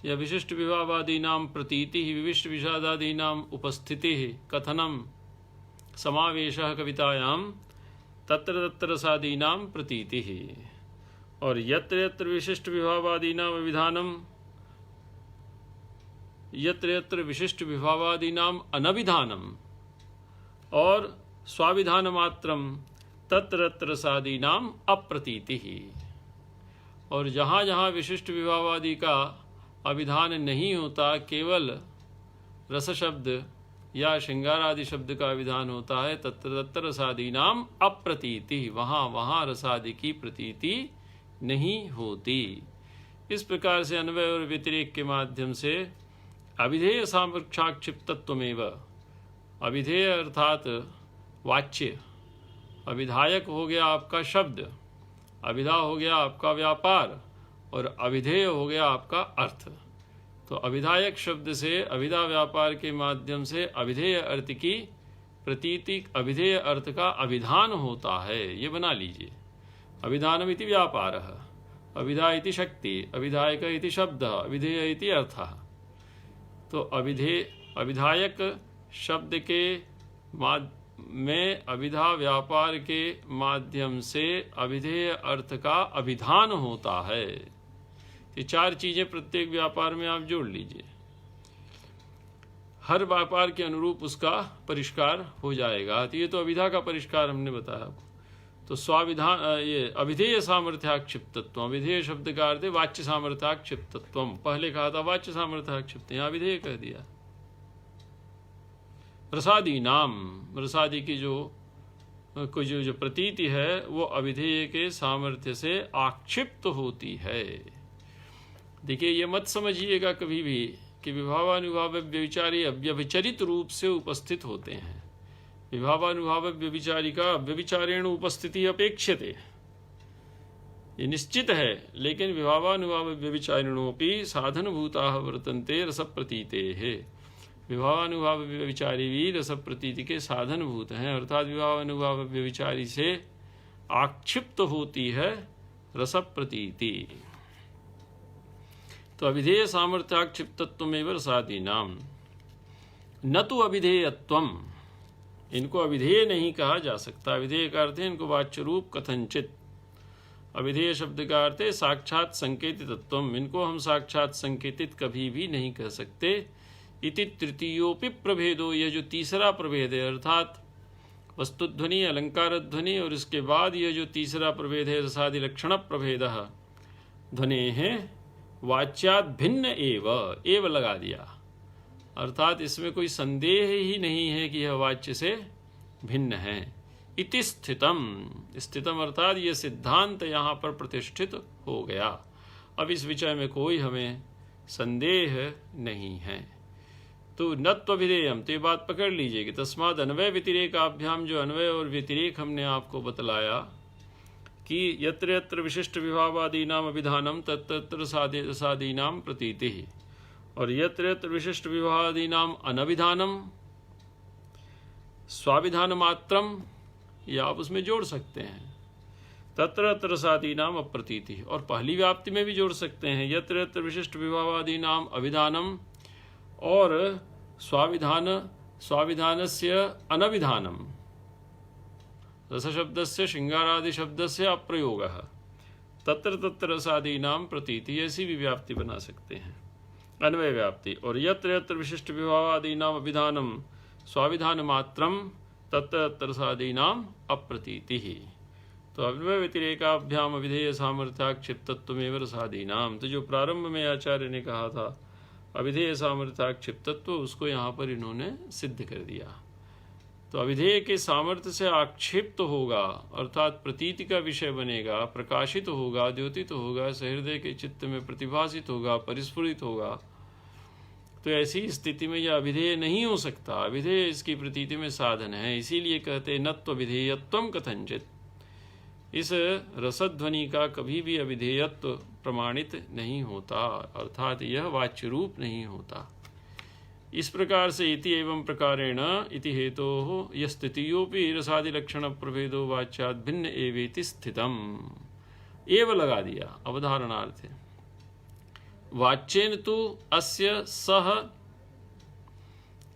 या विशिष्ट विभावादि नाम प्रतीति ही, विशिष्ट विषादादि नाम उपस्थिति ही, कथनम समावेशः कवितायाम तत्र तत्र रसादि नाम प्रतीति ही। और यत्र यत्र विशिष्ट विभावादि नाम अभिधानम, यत्र यत्र विशिष्ट विभावादि नाम अनभिधानम और स्वाभिधान मात्रम तत्र तत्र रसादि नाम अप्रतीति ही। और जहाँ जहाँ विशिष्ट विभावादि का अभिधान नहीं होता, केवल रस शब्द या श्रृंगार आदि शब्द का विधान होता है, तत्र तत्र रसादि नाम अप्रतीति, वहाँ वहाँ रसादि की प्रतीति नहीं होती। इस प्रकार से अन्वय और व्यतिरेक के माध्यम से अविधेय सामर्थ्याक्षिप्तत्वमेव, अविधेय अर्थात वाच्य, अविधायक हो गया आपका शब्द, अविधा हो गया आपका व्यापार और अविधेय हो गया आपका अर्थ। तो अविधायक शब्द से अविधा व्यापार के माध्यम से अविधेय अर्थ की प्रतीति, अविधेय अर्थ का अभिधान होता है। ये बना लीजिए। अभिधानम इति व्यापारः, अविधा इति शक्ति, अविधायक इति शब्द, अविधेय इति अर्थः। तो अविधायक शब्द के में अविधा व्यापार के माध्यम से अविधेय अर्थ का अभिधान होता है। ये चार चीजें प्रत्येक व्यापार में आप जोड़ लीजिए। हर व्यापार के अनुरूप उसका परिष्कार हो जाएगा। तो ये तो अविधा का परिष्कार हमने बताया आपको। तो स्वाविधान ये अविधेय सामर्थ्याक्षिप्तत्व, अविधेय शब्द का अर्थ है वाच्य सामर्थ्याक्षिप्तत्व। पहले कहा था वाच्य सामर्थ्याक्षिप्त, यहाँ अविधेय कह दिया। रसादी नाम, रसादी की जो प्रतीति है वो अविधेय के सामर्थ्य से आक्षिप्त होती है। देखिए, ये मत समझिएगा कभी भी कि विभावानुभाव व्यभिचारी अव्यभिचरित रूप से उपस्थित होते हैं। विभावानुभाव व्यभिचारी का व्यभिचारेण उपस्थिति अपेक्षते, ये निश्चित है, लेकिन विभावानुभाव व्यभिचारिणोपि साधनभूताः वर्तन्ते रसप्रतीतेः। विभावानुभाव व्यभिचारी भी रसप्रतीति के साधनभूत हैं, अर्थात विभावानुभाव व्यभिचारी से आक्षिप्त होती है रसप्रतीति। तो अविधेय सामर्थ्याक्षिप्तत्वमेव रसादीनाम, न तो अविधेयत्वम, इनको अविधेय नहीं कहा जा सकता। अविधेय का अर्थ है इनको वाच्य रूप कथनचित। अविधेय शब्द का अर्थ है साक्षात संकेतितत्वम, इनको हम साक्षात संकेतित कभी भी नहीं कह सकते। इति तृतीयोपि प्रभेदो, यह जो तीसरा प्रभेद है, अर्थात वस्तुध्वनि अलंकार ध्वनि, और इसके बाद यह जो तीसरा प्रभेद है रसादि लक्षण प्रभेद ध्वने है, वाच्यात भिन्न एव लगा दिया, अर्थात इसमें कोई संदेह ही नहीं है कि यह वाच्य से भिन्न है। इति स्थितम, स्थितम अर्थात यह सिद्धांत यहाँ पर प्रतिष्ठित हो गया। अब इस विषय में कोई हमें संदेह नहीं है। तो नत्वभिधेयम, तो ये बात पकड़ लीजिए कि तस्माद अन्वय व्यतिरेकाभ्याम, जो अन्वय और व्यतिरेक हमने आपको बतलाया कि यत्र यत्र विशिष्ट विभावादीनाम अभिधानम तत्र सादीनाम प्रतीति, और यत्र यत्र विशिष्ट विभावादीनाम अनभिधानम स्वाभिधान मात्रम, या आप उसमें जोड़ सकते हैं तत्र तत्र सादीनाम अप्रतीति, और पहली व्याप्ति में भी जोड़ सकते हैं यत्र यत्र विशिष्ट विभावादीनाम अभिधानम और स्वाभिधानस्य अनभिधानम, रसशब्दस्य श्रृंगारादि शब्दस्य अप्रयोगः तत्र तत्र रसादीनाम प्रतीति, ऐसी भी व्याप्ति बना सकते हैं अन्वय व्याप्ति। और यत्र यत्र विशिष्ट विभावादीनाम अभिधानम स्वाभिधान मात्रम तत्र तत्र रसादीनाम अप्रतीति। तो अन्वय व्यतिरेकाभ्याम अविधेय सामर्थ्याक्षिप्तत्वमेव रसादीनाम, तो जो प्रारंभ में आचार्य ने कहा था अविधेय सामर्थ्याक्षिप्तत्व, उसको यहाँ पर इन्होंने सिद्ध कर दिया। तो अविधेय के सामर्थ्य से आक्षिप्त होगा, अर्थात प्रतीति का विषय बनेगा, प्रकाशित होगा, द्योतित होगा, सहृदय के चित्त में प्रतिभासित होगा, परिस्फुरित होगा। तो ऐसी स्थिति में यह अविधेय नहीं हो सकता। अविधेय इसकी प्रतीति में साधन है, इसीलिए कहते नत्व विधेयत्वम कथंचित। इस रसध्वनि का कभी भी अविधेयत्व प्रमाणित नहीं होता, अर्थात यह वाच्य रूप नहीं होता। इस प्रकार से इति एवं प्रकारेण इति हेतोः यस्तियोपि रसादि लक्षण प्रभेदो वाच्यात् भिन्न एवेति स्थितम, एव लगा दिया अवधारणार्थ। वाच्येन तु अस्य सह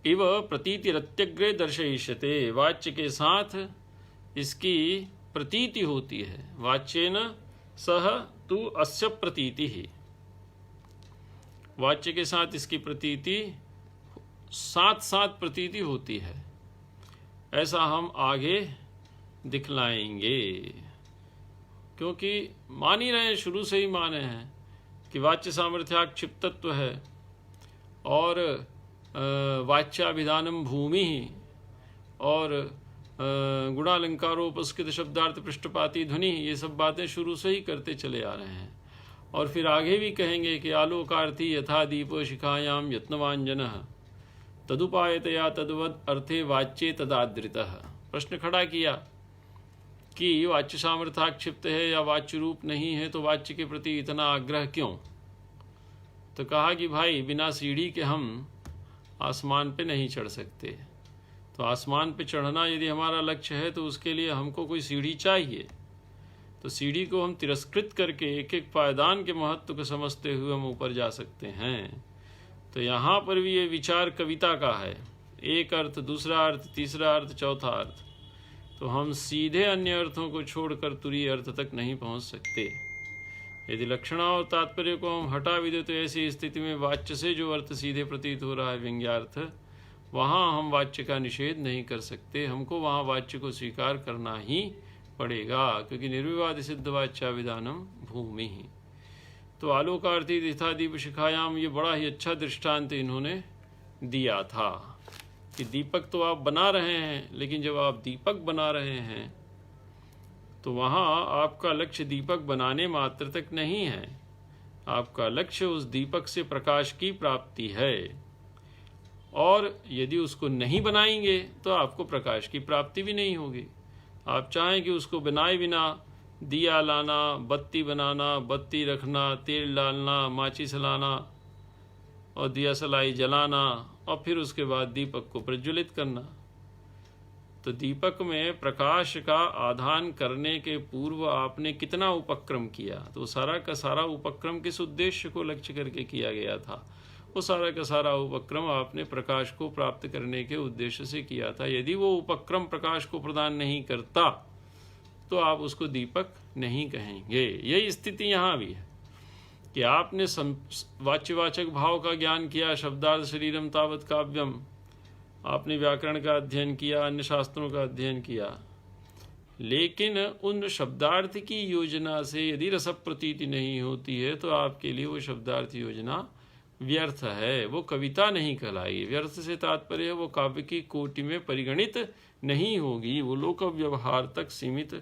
इव प्रतीतिरत्यग्रे दर्शयिष्यते, वाच्य के साथ इसकी प्रतीति होती है। वाच्येन सह तु अस्य प्रतीति ही, वाच्य के साथ इसकी प्रतीति साथ साथ प्रतीति होती है, ऐसा हम आगे दिखलाएंगे। क्योंकि मान ही रहे हैं, शुरू से ही माने हैं कि वाच्य सामर्थ्याक्षिप्तत्व है और वाच्याभिधानम भूमि और गुणालंकारोपस्कृत शब्दार्थ पृष्ठपाती ध्वनि, ये सब बातें शुरू से ही करते चले आ रहे हैं। और फिर आगे भी कहेंगे कि आलोकार्थी यथा दीपो शिखायाम यत्नवांजनः तदुपायतया तद्वद अर्थे वाच्ये तदादृतः। प्रश्न खड़ा किया कि वाच्य सामर्थ्याक्षिप्त है या वाच्य रूप नहीं है, तो वाच्य के प्रति इतना आग्रह क्यों? तो कहा कि भाई बिना सीढ़ी के हम आसमान पे नहीं चढ़ सकते। तो आसमान पे चढ़ना यदि हमारा लक्ष्य है तो उसके लिए हमको कोई सीढ़ी चाहिए। तो सीढ़ी को हम तिरस्कृत करके एक एक पायदान के महत्व को समझते हुए हम ऊपर जा सकते हैं। तो यहाँ पर भी ये विचार कविता का है, एक अर्थ, दूसरा अर्थ, तीसरा अर्थ, चौथा अर्थ। तो हम सीधे अन्य अर्थों को छोड़कर तुरीय अर्थ तक नहीं पहुँच सकते। यदि लक्षणा और तात्पर्य को हम हटा भी दे तो ऐसी स्थिति में वाच्य से जो अर्थ सीधे प्रतीत हो रहा है व्यंग्यार्थ, वहाँ हम वाच्य का निषेध नहीं कर सकते। हमको वहाँ वाच्य को स्वीकार करना ही पड़ेगा, क्योंकि निर्विवाद सिद्ध वाच्या विधानम भूमि। तो आलोकार्थित यथा दीप शिखायाम, ये बड़ा ही अच्छा दृष्टांत इन्होंने दिया था कि दीपक तो आप बना रहे हैं, लेकिन जब आप दीपक बना रहे हैं तो वहाँ आपका लक्ष्य दीपक बनाने मात्र तक नहीं है, आपका लक्ष्य उस दीपक से प्रकाश की प्राप्ति है। और यदि उसको नहीं बनाएंगे तो आपको प्रकाश की प्राप्ति भी नहीं होगी। आप चाहें कि उसको बनाए बिना दिया लाना, बत्ती बनाना, बत्ती रखना, तेल डालना, माचिस लाना और दिया सलाई जलाना और फिर उसके बाद दीपक को प्रज्वलित करना, तो दीपक में प्रकाश का आधान करने के पूर्व आपने कितना उपक्रम किया, तो सारा का सारा उपक्रम किस उद्देश्य को लक्ष्य करके किया गया था? वो सारा का सारा उपक्रम आपने प्रकाश को प्राप्त करने के उद्देश्य से किया था। यदि वो उपक्रम प्रकाश को प्रदान नहीं करता तो आप उसको दीपक नहीं कहेंगे। यही स्थिति यहाँ भी है कि आपने वाच्यवाचक भाव का ज्ञान किया, शब्दार्थ शरीरम तावत काव्यम, आपने व्याकरण का अध्ययन किया, अन्य शास्त्रों का अध्ययन किया, लेकिन उन शब्दार्थ की योजना से यदि रस प्रतीति नहीं होती है तो आपके लिए वो शब्दार्थ योजना व्यर्थ है, वो कविता नहीं कहलाएगी। व्यर्थ से तात्पर्य वो काव्य की कोटि में परिगणित नहीं होगी, वो लोक व्यवहार तक सीमित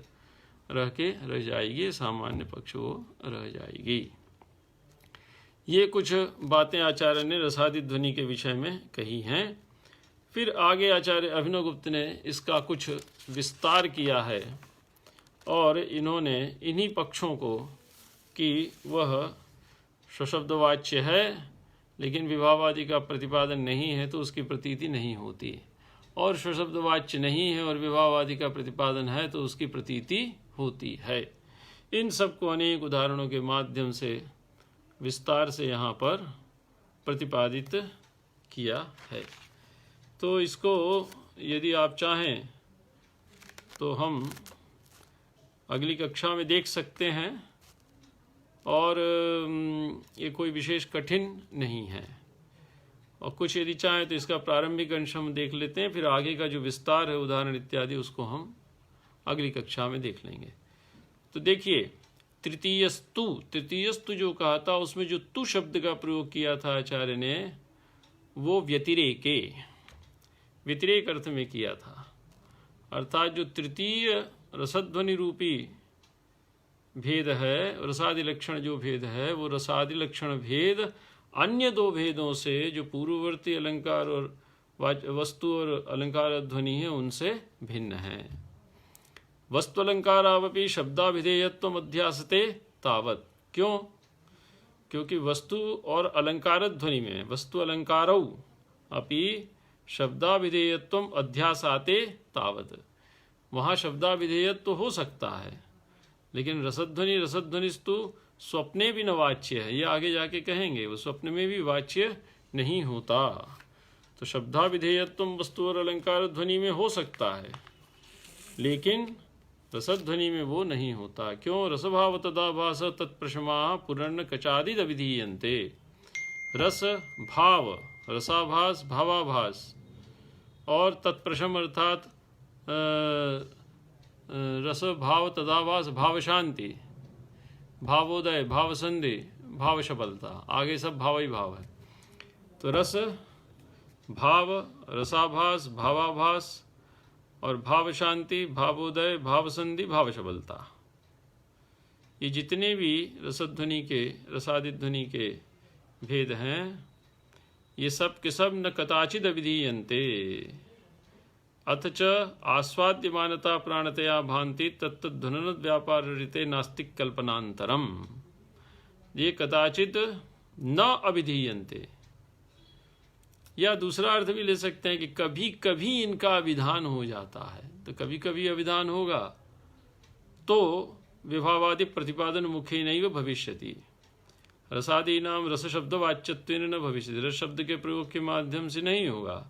रह जाएगी, सामान्य पक्ष वो रह जाएगी। ये कुछ बातें आचार्य ने रसादि ध्वनि के विषय में कही हैं। फिर आगे आचार्य अभिनवगुप्त ने इसका कुछ विस्तार किया है और इन्होंने इन्हीं पक्षों को कि वह स्वशब्दवाच्य है लेकिन विभावादि का प्रतिपादन नहीं है तो उसकी प्रतीति नहीं होती, और स्वशब्दवाच्य नहीं है और विभावादि का प्रतिपादन है तो उसकी प्रतीति होती है। इन सबको अनेक उदाहरणों के माध्यम से विस्तार से यहाँ पर प्रतिपादित किया है। तो इसको यदि आप चाहें तो हम अगली कक्षा में देख सकते हैं, और ये कोई विशेष कठिन नहीं है। और कुछ यदि चाहें तो इसका प्रारंभिक अंश हम देख लेते हैं, फिर आगे का जो विस्तार है उदाहरण इत्यादि उसको हम अगली कक्षा में देख लेंगे। तो देखिए, तृतीयस्तु जो कहा था उसमें जो तु शब्द का प्रयोग किया था आचार्य ने, वो व्यतिरेक अर्थ में किया था। अर्थात जो तृतीय रसध्वनि रूपी भेद है, रसादि लक्षण जो भेद है, वो रसादि लक्षण भेद अन्य दो भेदों से जो पूर्ववर्ती अलंकार और वस्तु और अलंकार ध्वनि है उनसे भिन्न है। वस्तु अलंकारावपि शब्दाभिधेयत्व अध्यासते तावत। क्यों? क्योंकि वस्तु और अलंकार ध्वनि में वस्तु अलंकारौ अपि शब्दाभिधेयत्व अध्यासाते तावत, वहाँ शब्दाभिधेयत्व हो सकता है, लेकिन रसध्वनिस्तु स्वप्ने भी न वाच्य है। ये आगे जाके कहेंगे, वो स्वप्न में भी वाच्य नहीं होता। तो शब्दाभिधेयत्व वस्तु और अलंकार ध्वनि में हो सकता है, लेकिन रसध्वनि में वो नहीं होता। क्यों? रसभाव तदाभास तत्प्रशमा पुरन्न कचादिद अभिधीयन्ते। रस भाव, रसाभास, भावाभास और तत्प्रशम अर्थात रस भाव तदाभास, भाव शांति, भावोदय, भाव संधि, भाव सफलता, आगे सब भाव ही भाव है। तो रस भाव, रसाभास, भावाभास और भाव शांति, भावोदय, भाव संधि, भाव सफलता, ये जितने भी रसध्वनि के रसादि ध्वनि के भेद हैं, ये सब के सब न कदाचिद अभिधीयन्ते अथ च आस्वाद्यमानता प्राणतया भान्ति तत्तद्धुनन व्यापार रीते नास्तिक कल्पनांतरम। ये कदाचित न अभिधीयन्ते, या दूसरा अर्थ भी ले सकते हैं कि कभी कभी इनका अभिधान हो जाता है। तो कभी कभी अभिधान होगा तो विभावादि प्रतिपादन मुखे नैव भविष्यति, रसादीनाम रस शब्द वाच्यत्वेन न भविष्यति, रस शब्द के प्रयोग के माध्यम से नहीं होगा।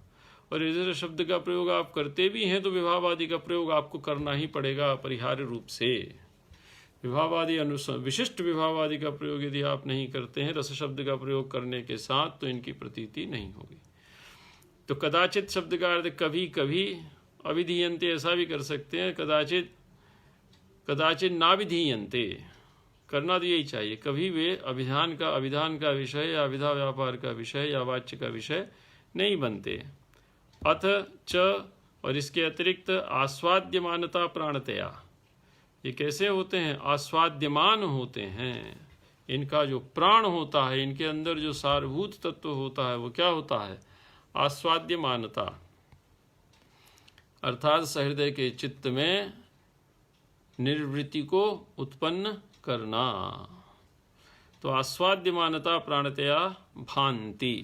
और यदि शब्द का प्रयोग आप करते भी हैं तो विभावादि का प्रयोग आपको करना ही पड़ेगा अपरिहार्य रूप से। विभावादि विशिष्ट विभावादि का प्रयोग यदि आप नहीं करते हैं रस शब्द का प्रयोग करने के साथ, तो इनकी प्रतीति नहीं होगी। तो कदाचित शब्द का अर्थ कभी कभी, अभिधीयन्ते ऐसा भी कर सकते हैं, कदाचित कदाचित नाभिधीयन्ते, करना तो यही चाहिए, कभी वे अभिधान का विषय या अभिधा व्यापार का विषय या वाच्य का विषय नहीं बनते। अथ च, और इसके अतिरिक्त आस्वाद्यमानता प्राणतया, ये कैसे होते हैं? आस्वाद्यमान होते हैं, इनका जो प्राण होता है, इनके अंदर जो सारभूत तत्व होता है वो क्या होता है? आस्वाद्यमानता, अर्थात सहृदय के चित्त में निर्वृत्ति को उत्पन्न करना। तो आस्वाद्यमानता प्राणतया भांति,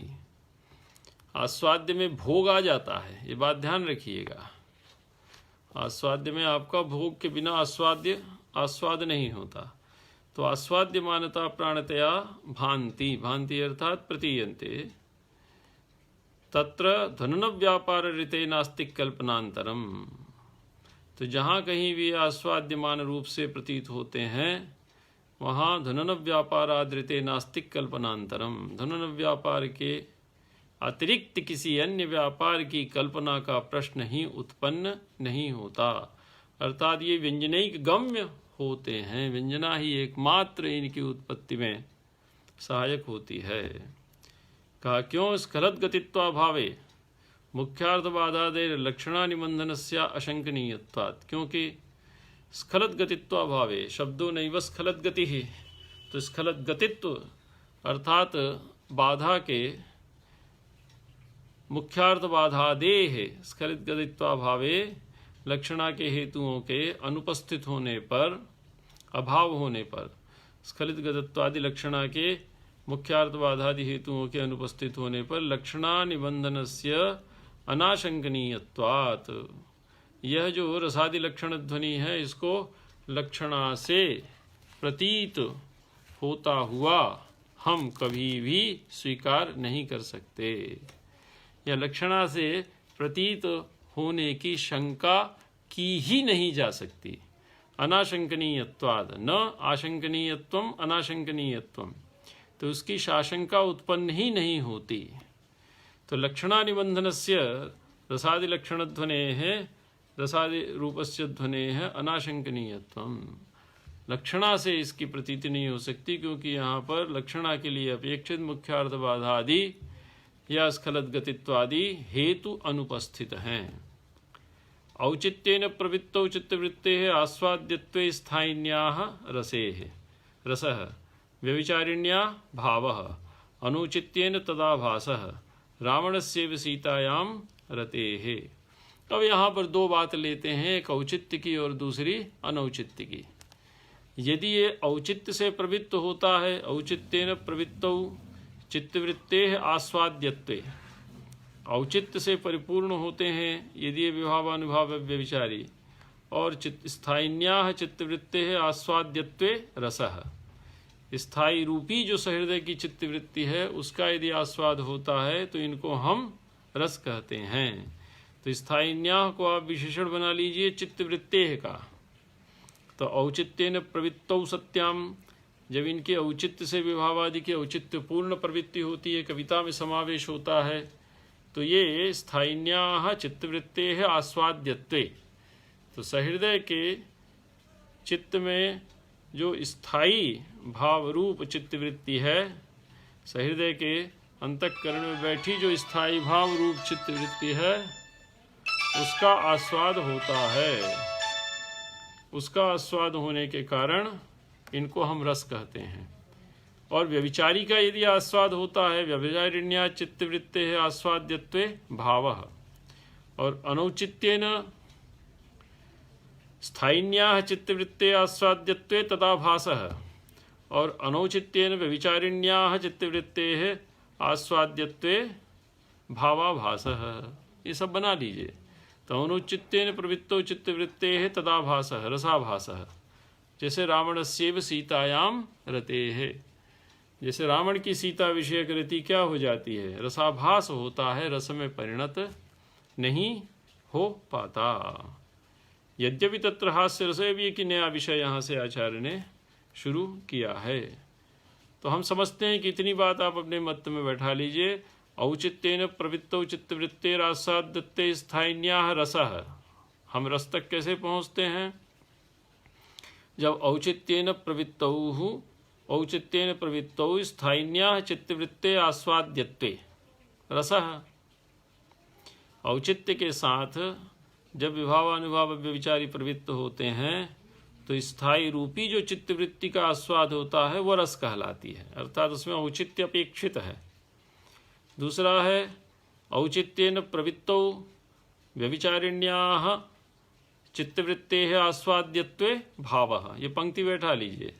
आस्वाद्य में भोग आ जाता है, ये बात ध्यान रखिएगा। आस्वाद्य में आपका भोग के बिना आस्वाद नहीं होता। तो आस्वाद्यमानता प्राणतया भांति, भांति अर्थात प्रतीयन्ते, तत्र धनन व्यापार ऋते नास्तिक कल्पनांतरम। तो जहाँ कहीं भी आस्वाद्यमान रूप से प्रतीत होते हैं वहाँ धनन व्यापारादृते नास्तिक कल्पनांतरम, धनन व्यापार के अतिरिक्त किसी अन्य व्यापार की कल्पना का प्रश्न ही उत्पन्न नहीं होता। अर्थात ये व्यंजनैक गम्य होते हैं, व्यंजना ही एकमात्र इनकी उत्पत्ति में सहायक होती है। कहा क्यों? स्खलत गतित्वाभावे मुख्यार्थबाधादेर लक्षणा निबंधनस्य अशंकनीयत्वात्, क्योंकि स्खलत गतित्वाभावे, शब्दों नैव स्खलत गति ही, तो स्खलत गतित्व अर्थात बाधा के मुख्यार्थ बाधादेह स्खलित गतित्वाभावे, लक्षणा के हेतुओं के अनुपस्थित होने पर, अभाव होने पर, स्खलित गतित्वादि लक्षणा के मुख्यार्थ बाधादि हेतुओं के अनुपस्थित होने पर लक्षणा निबंधनस्य अनाशंकनीयत्वात्, यह जो रसादि लक्षण ध्वनि है इसको लक्षणा से प्रतीत होता हुआ हम कभी भी स्वीकार नहीं कर सकते, या लक्षणा से प्रतीत होने की शंका की ही नहीं जा सकती। अनाशंकनीयत्वाद, न आशंकनीयत्वम अनाशंकनीयत्वम, तो उसकी शाशंका उत्पन्न ही नहीं होती। तो लक्षणा निबंधनस्य रसादि लक्षण ध्वनेः रसादि रूपस्य ध्वनेः अनाशंकनीयत्वम, लक्षणा से इसकी प्रतीति नहीं हो सकती, क्योंकि यहाँ पर लक्षणा के लिए अपेक्षित मुख्यार्थ बाधादि या स्खलत गतित्वादि हेतु अनुपस्थित हैं। औचित्येन प्रवृत्तौ चित्तवृत्तेः आस्वाद्यत्वे स्थायिन्याः रसेः रसः व्यभिचारिण्या भावः अनुचित्येन तदाभासः रावणस्यैव सीतायाम रतेः। अब यहाँ पर दो बात लेते हैं, एक औचित्य की और दूसरी अनौचित्य की। यदि ये औचित्य से प्रवृत्त होता है, औचित्येन प्रवृत्तौ चित्तवृत्तेः आस्वाद्यत्वे, औचित्य से परिपूर्ण होते हैं यदि ये विभावानुभाव व्यभिचारी, और स्थायिन्याः चित्तवृत्तेः आस्वाद्यत्वे रसः, स्थायी रूपी जो सहृदय की चित्तवृत्ति है उसका यदि आस्वाद होता है तो इनको हम रस कहते हैं। तो स्थायिन्याः को आप विशेषण बना लीजिए चित्तवृत्तेः का। तो औचित्येन प्रवृत्तौ सत्याम, जब इनके औचित्य से विभावादि की औचित्य पूर्ण प्रवृत्ति होती है, कविता में समावेश होता है, तो ये स्थायिन्याः चित्तवृत्तेः आस्वाद्यत्वे, तो सहृदय के चित्त में जो स्थायी भाव रूप चित्तवृत्ति है, सहृदय के अंतःकरण में बैठी जो स्थायी भाव रूप चित्तवृत्ति है उसका आस्वाद होता है। उसका आस्वाद होने के कारण इनको हम रस कहते हैं। और व्यभिचारी का यदि आस्वाद होता है, व्यभिचारिण्या चित्तवृत्तेः आस्वाद्यत्वे भावः, और अनौचित्येन स्थायिन्याः चित्तवृत्ते आस्वाद्यत्वे तदाभासः, और अनौचित्येन व्यभिचारिण्याः चित्तवृत्तेः आस्वाद्यत्वे भावाभासः। ये सब बना लीजिए। तो अनौचित्येन प्रवृत्तौ चित्तवृत्तेः तदाभासः रसाभासः, जैसे रावणस्यैव सीतायाम रतेः, जैसे रावण की सीता विषयक रति क्या हो जाती है? रसाभास होता है, रस में परिणत नहीं हो पाता। यद्यपि तत्र हास्य रस, भी कि नया विषय यहाँ से आचार्य ने शुरू किया है। तो हम समझते हैं कि इतनी बात आप अपने मत में बैठा लीजिए। औचित्येन प्रवृत्तौ चित्तवृत्तेरास्वाद्यत्वे स्थायिन्याः रसः, हम रस तक कैसे पहुँचते हैं? जब औचित्येन प्रवृत्तौ स्थायिन्याः चित्तवृत्ते आस्वाद्यत्वे रसः। औचित्य के साथ जब विभावानुभाव व्यभिचारी प्रवृत्त होते हैं तो स्थायी रूपी जो चित्तवृत्ति का आस्वाद होता है वह रस कहलाती है, अर्थात उसमें औचित्य अपेक्षित है। दूसरा है औचित्येन प्रवृत्तौ व्यभिचारिण्याः चित्तवृत्तेः आस्वाद्यत्वे भावः। ये पंक्ति बैठा लीजिए।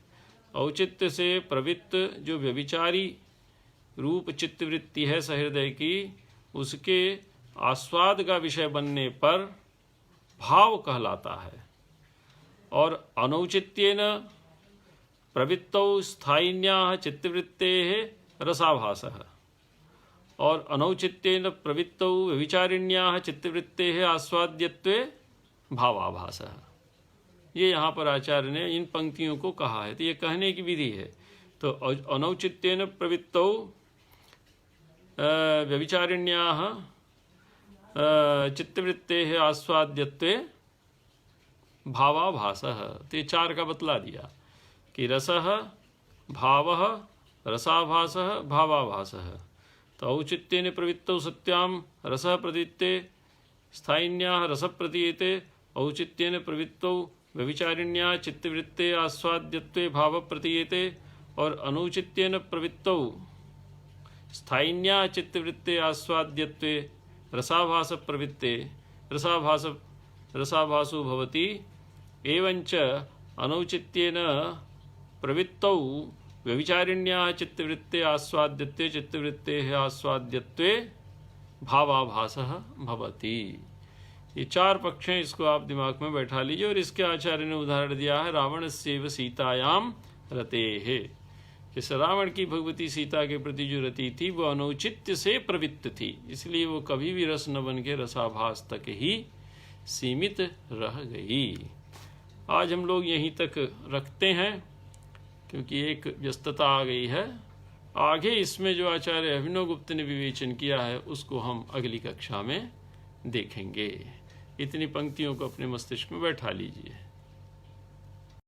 औचित्य से प्रवृत्त जो व्यभिचारी रूप चित्तवृत्ति है सहृदय की, उसके आस्वाद का विषय बनने पर भाव कहलाता है। और अनौचित्येन प्रवृत्तौ स्थायिन्याः चित्तवृत्तेः रसाभासः और अनौचित्येन प्रवृत्तौ व्यभिचारिण्याः चित्तवृत्तेः आस्वाद्यत्वे भावाभासः। ये यहाँ पर आचार्य ने इन पंक्तियों को कहा है, तो ये कहने की विधि है। तो अनौचित्येन प्रवृत्तौ व्यभिचारिण्याः चित्तवृत्तेः आस्वाद्यत्वे भावाभासः। तो ये चार का बतला दिया कि रसः, भावः, रसाभासः, भावाभासः। तो औचित्येन प्रवृत्तौ सत्यां रसः प्रतीयते स्थायिन्याः रसः प्रतीयते, औचित्येन प्रवृत्तौ व्यभिचारिण्याः चित्तवृत्ते आस्वाद्यत्वे भावः प्रतीयते और अनौचित्येन प्रवृत्तौ स्थायिन्याः चित्तवृत्ते आस्वाद्यत्वे रसाभास प्रवृत्ते रसाभासो भवति। एवंच अनौचित्येन प्रवृत्तौ व्यभिचारिण्याः चित्तवृत्ते आस्वाद्यत्वे चित्तवृत्तेः आस्वाद्यत्वे भावाभासः भवति। ये चार पक्ष हैं, इसको आप दिमाग में बैठा लीजिए। और इसके आचार्य ने उदाहरण दिया है रावणस्यैव सीतायां रतेः। इस रावण की भगवती सीता के प्रति जो रति थी वो अनौचित्य से प्रवृत्त थी, इसलिए वो कभी भी रस न बन के रसाभास तक ही सीमित रह गई। आज हम लोग यहीं तक रखते हैं क्योंकि एक व्यस्तता आ गई है। आगे इसमें जो आचार्य अभिनवगुप्त ने विवेचन किया है उसको हम अगली कक्षा में देखेंगे। इतनी पंक्तियों को अपने मस्तिष्क में बैठा लीजिए।